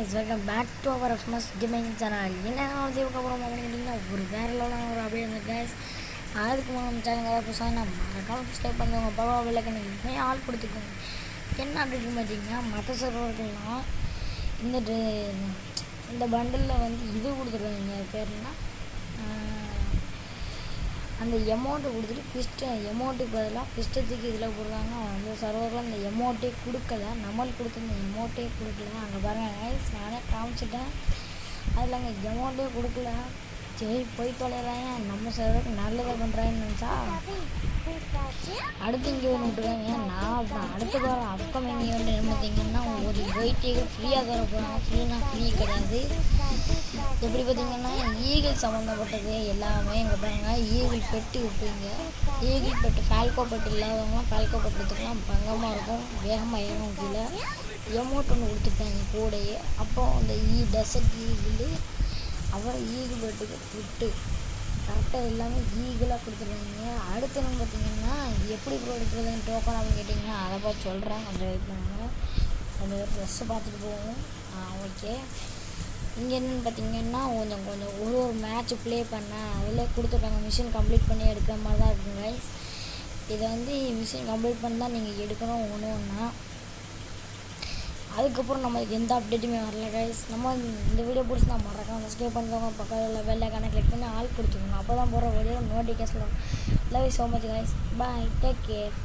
guys, welcome back to our Xmas Gaming channel. என்ன அதுக்கப்புறம் கேட்டிங்கன்னா ஒரு வேறு லெவலான ஒரு அப்படியே இருந்தது guys. அதுக்கு நம்ம சேனல் ஏதாவது புதுசாக மறக்காம சப்ஸ்கிரைப் பண்ணுறவங்க பரவாயில்ல கணக்கு இப்போயே ஆள் கொடுத்துக்கோங்க. என்ன அப்படின்னு பார்த்தீங்கன்னா மற்ற சர்வர்கள்லாம் இந்த பண்டிலில் வந்து இது கொடுத்துருக்காங்க பேர்னா அந்த எமௌண்ட்டை கொடுத்துட்டு எமௌண்ட்டுக்கு பதிலாக ஃபிஸ்ட்டத்துக்கு இதில் போடுறாங்க. அந்த சர்வரில் அந்த எமௌண்ட்டே கொடுக்கல, நம்மளுக்கு கொடுத்து அந்த எமௌண்ட்டே கொடுக்கல. அங்கே பாருங்கள் கைஸ், நானே காமிச்சிட்டேன். அதில் அங்கே எமௌண்ட்டே கொடுக்கல. சரி போய் தொலைகிறாங்க, நம்ம சர்வருக்கு நல்லதை பண்ணுறாங்கன்னு நினச்சா அடுத்து இங்கே ஒன்று விட்டுருக்காங்க. நான் அடுத்த வாரம் அப்கமிங் ஈவெண்ட் என்ன பார்த்தீங்கன்னா ஒரு ஒயிட்டேகள் ஃப்ரீயாக தர போகிறாங்க. ஃப்ரீ கிடையாது. எப்படி பார்த்தீங்கன்னா ஈகிள் சம்மந்தப்பட்டது எல்லாமே இங்கே பாருங்க. ஈகிள் பெட்டு விட்டுங்க, ஈகிள் பெட்டு ஃபால்கோ பெட்டு இல்லாதவங்களாம் ஃபால்கோ பெட்டுலாம் பங்கமாக இருக்கும், வேகமாக ஏறும். கீழே எமௌண்ட் ஒன்று கொடுத்துருக்காங்க கூடையே. அப்புறம் அந்த டெசர்ட் ஈகிள், அப்புறம் ஈகிள் பெட்டுக்கு விட்டு கரெக்டாக எல்லாமே ஈகிளாக கொடுத்துருக்காங்க. அடுத்து என்ன பார்த்தீங்கன்னா எப்படி ப்ரோ எடுக்கிறதுன்னு டோக்கன் அப்படின்னு கேட்டிங்கன்னா அதை பார்த்து சொல்கிறேன், கொஞ்சம் வெயிட் பண்ணுங்க. அந்த ட்ரெஸ்ஸை பார்த்துட்டு போவோம். ஓகே, இங்கே என்னென்னு பார்த்தீங்கன்னா கொஞ்சம் ஒரு மேட்ச் ப்ளே பண்ணேன், அதில் கொடுத்துருக்காங்க. மிஷின் கம்ப்ளீட் பண்ணி எடுக்கிற மாதிரி தான் இருக்குங்க கைஸ். இதை வந்து மிஷின் கம்ப்ளீட் பண்ணி தான் நீங்கள் எடுக்கணும் ஒன்று ஒன்றா. அதுக்கப்புறம் நம்மளுக்கு எந்த அப்டேட்டுமே வரல கைஸ். நம்ம இந்த வீடியோ பிடிச்சி நான் மறக்காம சப்ஸ்கிரைப் பண்ணுறவங்க பக்கத்தில் பெல் ஐகானை கிளிக் பண்ணி ஆள் கொடுத்துக்கணும். அப்போ தான் போகிற video notification. Love you so much guys. Bye, take care.